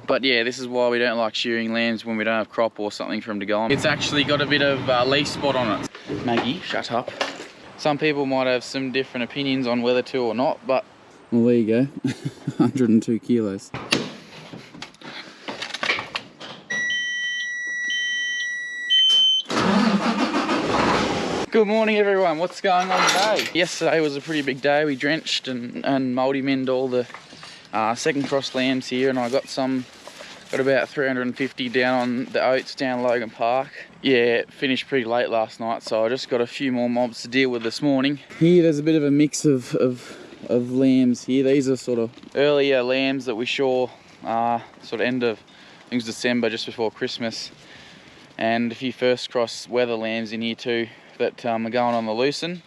But yeah, this is why we don't like shearing lambs when we don't have crop or something for them to go on. It's actually got a bit of leaf spot on it. Maggie, shut up. Some people might have some different opinions on whether to or not, but... Well, there you go. 102 kilos. Good morning everyone, what's going on today? Yesterday was a pretty big day. We drenched and multi-menned all the second cross lambs here, and I got about 350 down on the oats down Logan Park. Yeah, finished pretty late last night, so I just got a few more mobs to deal with this morning. Here there's a bit of a mix of lambs here. These are sort of earlier lambs that we saw sort of end of, I think it was December, just before Christmas. And a few first cross weather lambs in here too that are going on the lucerne.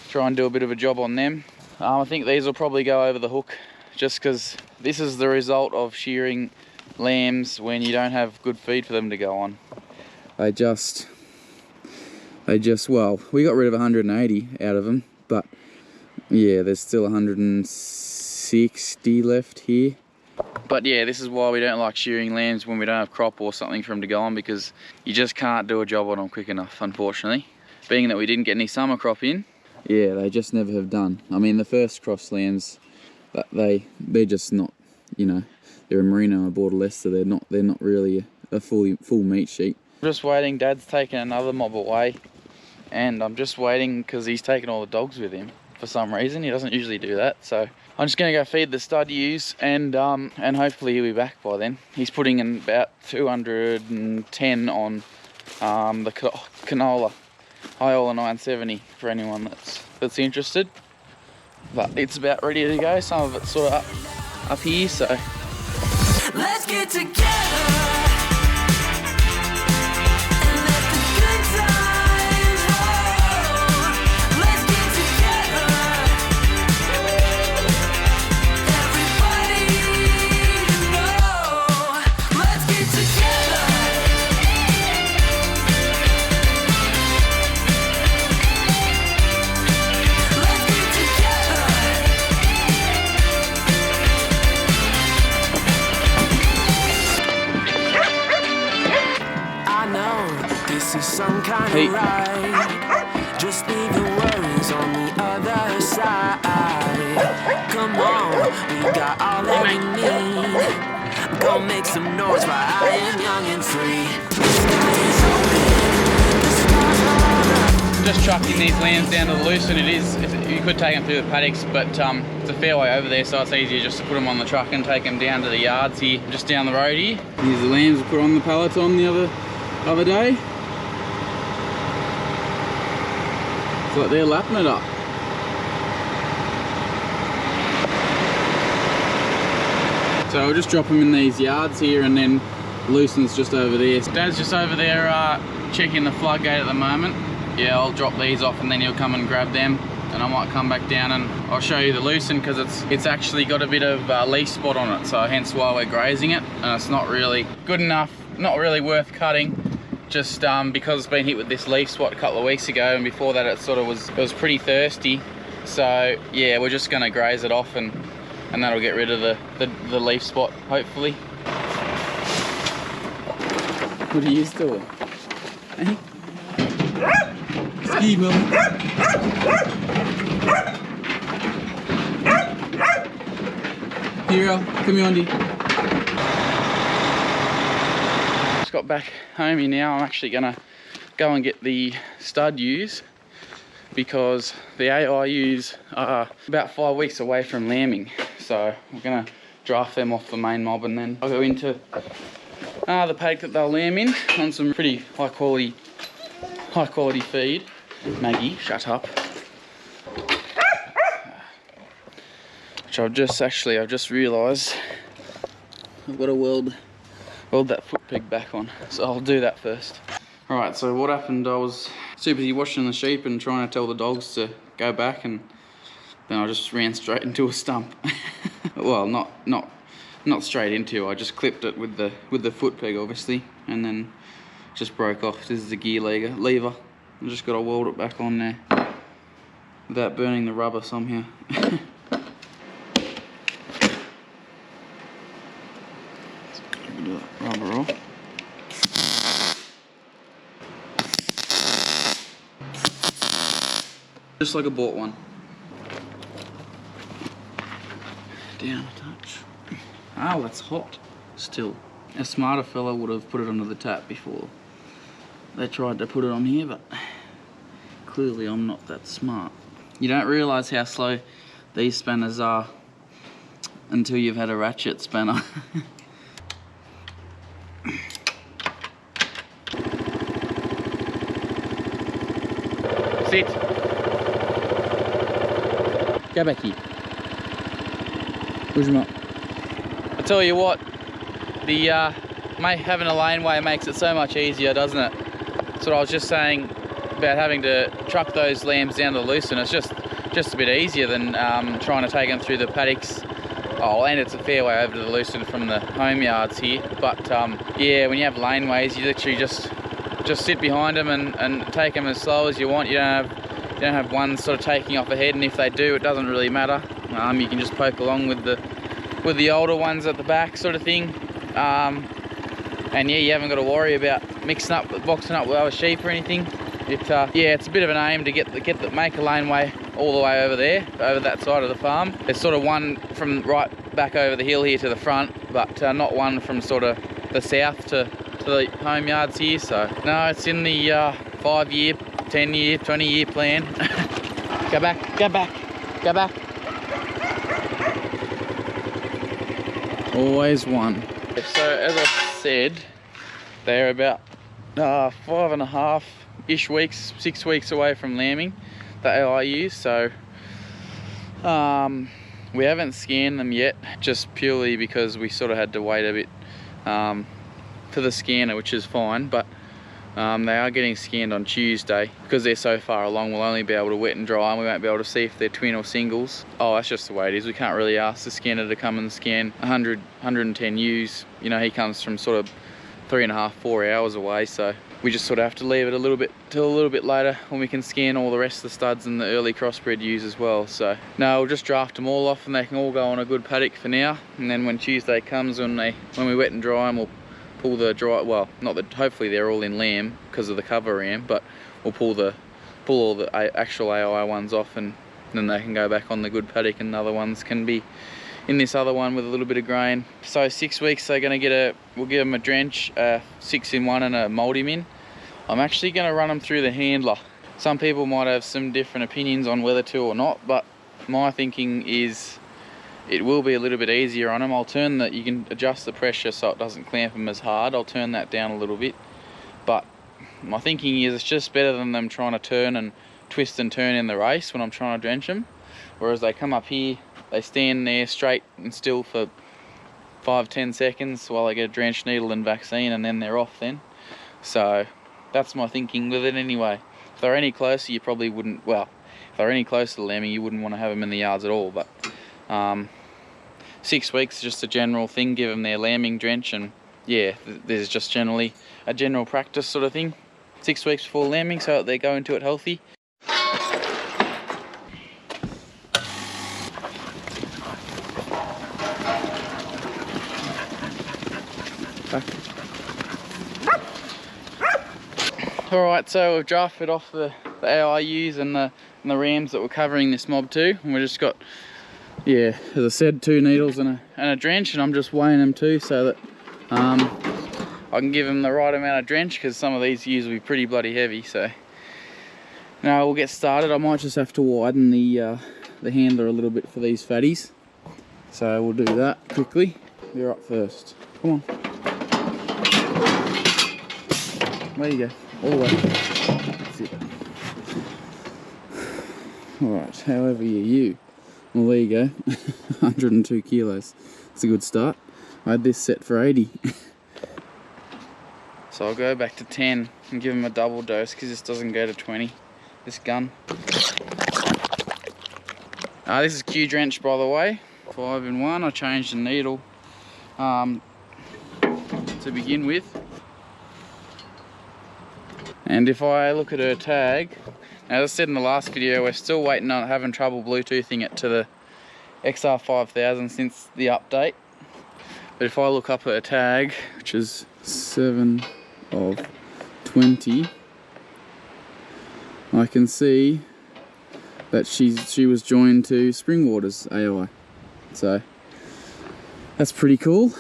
Try and do a bit of a job on them. I think these will probably go over the hook, just because this is the result of shearing lambs when you don't have good feed for them to go on. Well, we got rid of 180 out of them, but yeah, there's still 160 left here. But yeah, this is why we don't like shearing lambs when we don't have crop or something for them to go on, because you just can't do a job on them quick enough, unfortunately. Being that we didn't get any summer crop in, yeah, they just never have done. I mean, the first cross lambs, they're just not, you know, they're a merino, a border Leicester. They're not really a full meat sheep. I'm just waiting. Dad's taking another mob away, and I'm just waiting because he's taking all the dogs with him for some reason. He doesn't usually do that, so I'm just gonna go feed the stud ewes, and hopefully he'll be back by then. He's putting in about 210 on the canola, Hyola 970 for anyone that's interested. But it's about ready to go. Some of it's sort of up here, so let's get together. Some kind of ride. Just leave your worries on the other side. Come on, we got all that we need. Go make some noise while I am young and free. Just chucking these lambs down to the lucerne. You could take them through the paddocks, but it's a fair way over there, so it's easier just to put them on the truck and take them down to the yards here, just down the road here. Here's the lambs we put on the peloton the other day. It's like they're lapping it up. So I'll just drop them in these yards here, and then Lucerene's just over there. Dad's just over there checking the floodgate at the moment. Yeah, I'll drop these off and then he'll come and grab them, and I might come back down and I'll show you the lucerne, because it's actually got a bit of leaf spot on it, so hence why we're grazing it, and it's not really good enough, not really worth cutting. Just because it's been hit with this leaf spot a couple of weeks ago, and before that it was pretty thirsty. So yeah, we're just gonna graze it off, and that'll get rid of the leaf spot, hopefully. What are you doing? Hey? Ski mum. Hero, come here, Andy. Got back home here now. I'm actually gonna go and get the stud ewes, because the AI ewes are about 5 weeks away from lambing, so we're gonna draft them off the main mob, and then I'll go into the paddock that they'll lamb in on some pretty high quality feed. Maggie, shut up. Which I've just realised I've got to weld that foot peg back on, so I'll do that first. Alright, so what happened, I was too busy watching the sheep and trying to tell the dogs to go back, and then I just ran straight into a stump. Well, not straight into, I just clipped it with the foot peg, obviously, and then just broke off. This is the gear lever. I just got to weld it back on there without burning the rubber somehow. Do it rubber roll. Just like I bought one. Down a touch. Oh, that's hot still. A smarter fella would have put it under the tap before they tried to put it on here, but clearly I'm not that smart. You don't realise how slow these spanners are until you've had a ratchet spanner. Sit. Go back here. Push him up. I tell you what, the having a laneway makes it so much easier, doesn't it? That's what I was just saying about having to truck those lambs down to the lucerne. It's just a bit easier than trying to take them through the paddocks. Oh, and it's a fair way over to the lucerne from the home yards here. But yeah, when you have laneways, you literally just sit behind them and take them as slow as you want. You don't have one sort of taking off ahead, and if they do, it doesn't really matter. You can just poke along with the older ones at the back, sort of thing. And yeah, you haven't got to worry about boxing up with other sheep or anything. Yeah, it's a bit of an aim to make a laneway all the way over there, over that side of the farm. There's sort of one from right back over the hill here to the front, but not one from sort of the south to the home yards here. So no, it's in the 5-year, 10-year, 20-year plan. Go back, go back, go back. Always one. So as I said, they're about 5.5-ish weeks, 6 weeks away from lambing, the AIUs. So we haven't scanned them yet, just purely because we sort of had to wait a bit for the scanner, which is fine. But they are getting scanned on Tuesday. Because they're so far along, we'll only be able to wet and dry, and we won't be able to see if they're twin or singles. Oh, that's just the way it is. We can't really ask the scanner to come and scan 110 ewes. You know, he comes from sort of 3.5-4 hours away, so we just sort of have to leave it till a little bit later when we can scan all the rest of the studs and the early crossbred ewes as well. So no, we'll just draft them all off and they can all go on a good paddock for now, and then when Tuesday comes, when we wet and dry them, we'll pull the dry, well, not that, hopefully they're all in lamb because of the cover ram, but we'll pull all the actual AI ones off, and then they can go back on the good paddock, and the other ones can be in this other one with a little bit of grain. So 6 weeks they're going to we'll give them a drench, 6-in-1 and a multi-min. I'm actually going to run them through the handler. Some people might have some different opinions on whether to or not, but my thinking is it will be a little bit easier on them. You can adjust the pressure so it doesn't clamp them as hard. I'll turn that down a little bit, but my thinking is it's just better than them trying to turn and twist and turn in the race when I'm trying to drench them. Whereas they come up here, they stand there straight and still for 5-10 seconds while they get a drench needle and vaccine, and then they're off then. So that's my thinking with it anyway. If they're any closer, you probably wouldn't, well, if they're any closer to lambing, you wouldn't want to have them in the yards at all. But 6 weeks is just a general thing, give them their lambing drench, and yeah, there's just generally a general practice sort of thing. 6 weeks before lambing, so that they go into it healthy. Alright, so we've drafted off the AIUs and the rams that we're covering this mob too, and we've just got, yeah, as I said, 2 needles and a drench, and I'm just weighing them too so that I can give them the right amount of drench, because some of these ewes will be pretty bloody heavy. So now we'll get started. I might just have to widen the handler a little bit for these fatties, so we'll do that quickly. You're up first, come on. There you go, all the way. That's it. Alright, however you. Well, there you go. 102 kilos. That's a good start. I had this set for 80. So I'll go back to 10 and give him a double dose, because this doesn't go to 20, this gun. This is Q drench, by the way. 5-in-1. I changed the needle to begin with. And if I look at her tag, as I said in the last video, we're still waiting on having trouble Bluetoothing it to the XR5000 since the update. But if I look up at a tag, which is 7 of 20, I can see that she was joined to Springwater's AI. So that's pretty cool.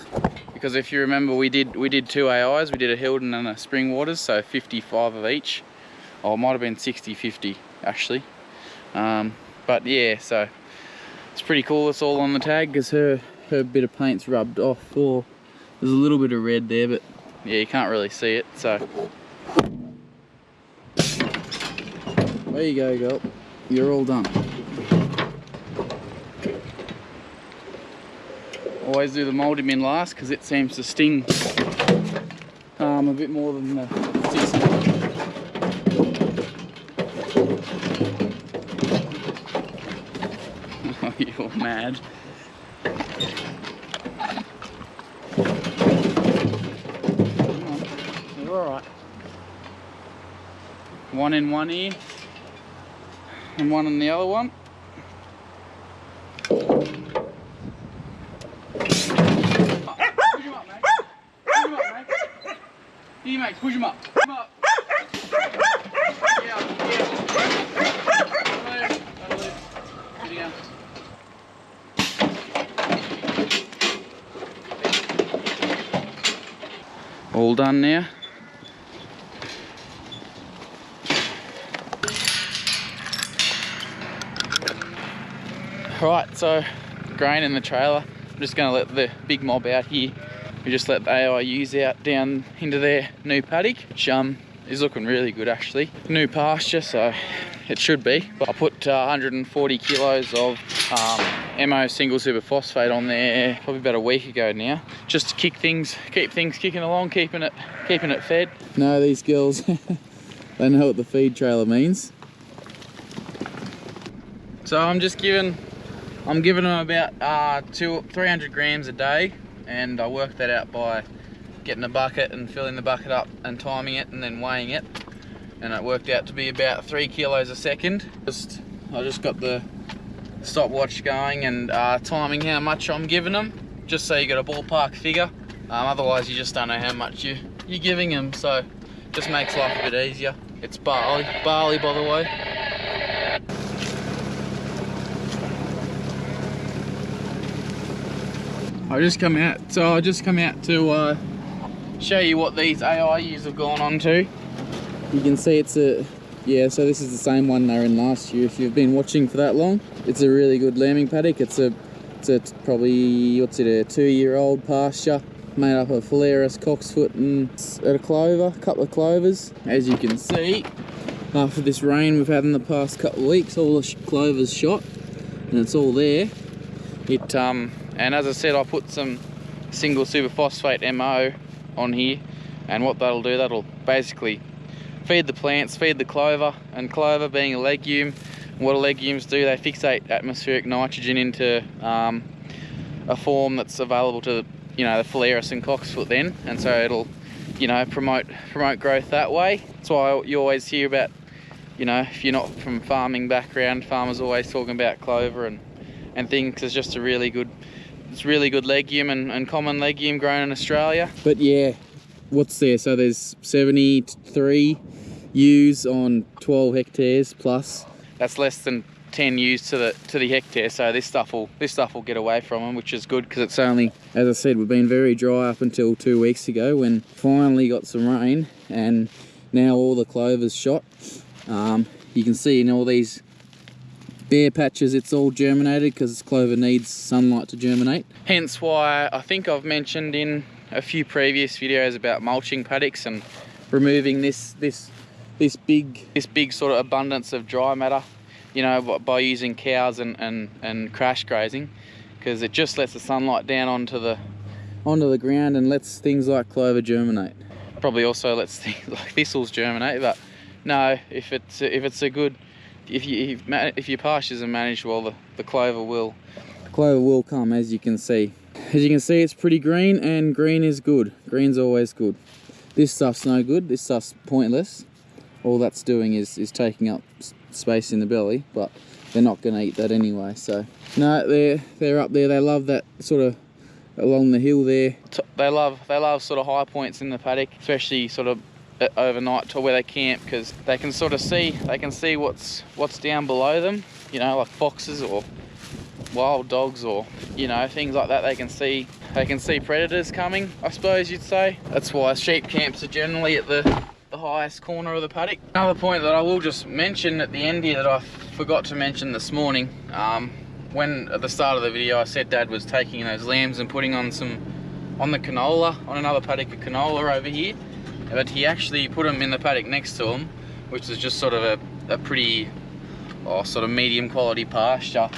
Because if you remember, we did 2 AIs. We did a Hilton and a Springwaters, so 55 of each. Oh, it might have been 60-50 actually. But yeah, so it's pretty cool. It's all on the tag because her bit of paint's rubbed off, or there's a little bit of red there, but yeah, you can't really see it. So there you go, girl. You're all done. Always do the mouldy bin last because it seems to sting a bit more than the 600. Oh, you're mad. You're alright. One in one ear and one in the other one. Here, mate, push him up. Push him up. Yeah. That'll live. Good to go. All done now. Right, so grain in the trailer. I'm just going to let the big mob out here. We just let the AIUs out down into their new paddock, which is looking really good actually. New pasture, so it should be. I put 140 kilos of MO single super phosphate on there probably about a week ago now, just to keep things kicking along, keeping it fed. No, these girls, they know what the feed trailer means. So I'm giving them about 300 grams a day. And I worked that out by getting a bucket and filling the bucket up and timing it and then weighing it, and it worked out to be about 3 kilos a second. I just got the stopwatch going and timing how much I'm giving them, just so you got a ballpark figure. Otherwise you just don't know how much you're giving them, so just makes life a bit easier. It's barley by the way. I just come out to show you what these AIUs have gone on to. You can see it's so this is the same one they were in last year. If you've been watching for that long, it's a really good lambing paddock. It's probably, a 2-year-old pasture made up of Phalaris, cocksfoot and a couple of clovers. As you can see, after this rain we've had in the past couple of weeks, all the clovers shot and it's all there. And as I said, I put some single super phosphate MO on here, and what that'll do, that'll basically feed the plants, feed the clover, and clover being a legume, what legumes do, they fixate atmospheric nitrogen into a form that's available to the Phalaris and cocksfoot then, and so it'll promote growth that way. That's why you always hear about, if you're not from a farming background, farmers always talking about clover and things. It's just a really good legume and common legume grown in Australia. But yeah, what's there? So there's 73 ewes on 12 hectares plus. That's less than 10 ewes to the hectare. So this stuff will get away from them, which is good because it's only, as I said, we've been very dry up until 2 weeks ago when finally got some rain, and now all the clover's shot. You can see in all these bare patches it's all germinated because clover needs sunlight to germinate. Hence why I think I've mentioned in a few previous videos about mulching paddocks and removing this big sort of abundance of dry matter, by using cows and crash grazing, because it just lets the sunlight down onto the ground and lets things like clover germinate. Probably also lets things like thistles germinate, but no, if your pastures are managed well, the clover will come, as you can see. As you can see, it's pretty green, and green is good. Green's always good. This stuff's no good. This stuff's pointless. All that's doing is taking up space in the belly, but they're not going to eat that anyway. So no, they're up there. They love that sort of along the hill there. They love sort of high points in the paddock, especially sort of overnight to where they camp, because they can sort of see what's down below them, you know, like foxes or wild dogs or, you know, things like that. They can see predators coming, I suppose you'd say. That's why sheep camps are generally at the highest corner of the paddock. Another point that I will just mention at the end here that I forgot to mention this morning, when at the start of the video I said Dad was taking those lambs and putting on the canola, on another paddock of canola over here, but he actually put them in the paddock next to him, which is just sort of a pretty sort of medium quality pasture.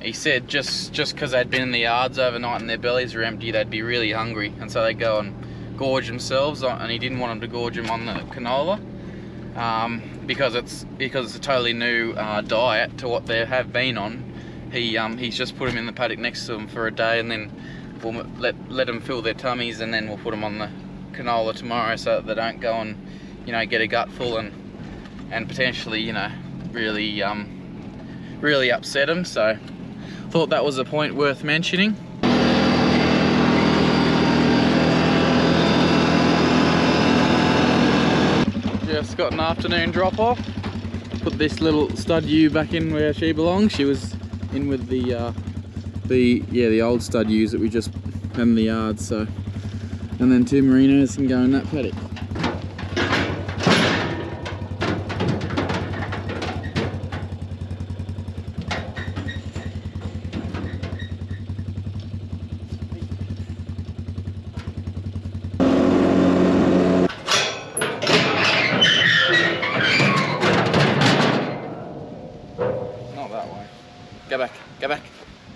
He said just because they'd been in the yards overnight and their bellies were empty, they'd be really hungry, and so they'd go and gorge themselves, and he didn't want them to gorge them on the canola, because it's a totally new diet to what they have been on. He's just put them in the paddock next to them for a day, and then we'll let them fill their tummies, and then we'll put them on the canola tomorrow, so that they don't go and, you know, get a gut full and potentially, you know, really upset them. So thought that was a point worth mentioning. Just got an afternoon drop off. Put this little stud ewe back in where she belongs. She was in with the old stud ewes that we just had in the yard. So, and then 2 merinos can go in that paddock.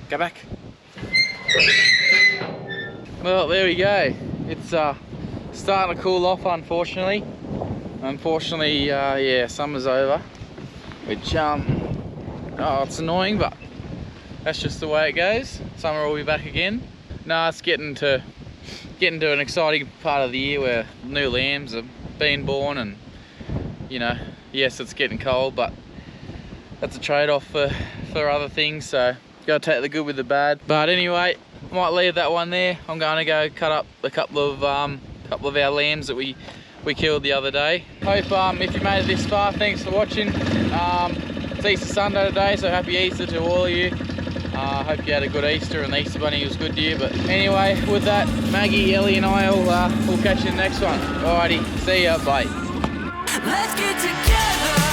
Go back. Well, there we go. It's starting to cool off, unfortunately. Yeah, summer's over, which it's annoying, but that's just the way it goes. Summer will be back again. No, it's getting to an exciting part of the year where new lambs are being born, and, you know, yes, it's getting cold, but that's a trade-off for other things, so gotta take the good with the bad. But anyway, might leave that one there. I'm going to go cut up a couple of our lambs that we killed the other day. Hope if you made it this far, thanks for watching. It's Easter Sunday today, so happy Easter to all of you. Hope you had a good Easter and the Easter bunny was good to you. But anyway, with that, Maggie, Ellie and I will catch you in the next one. Alrighty, see ya, bye. Let's get together.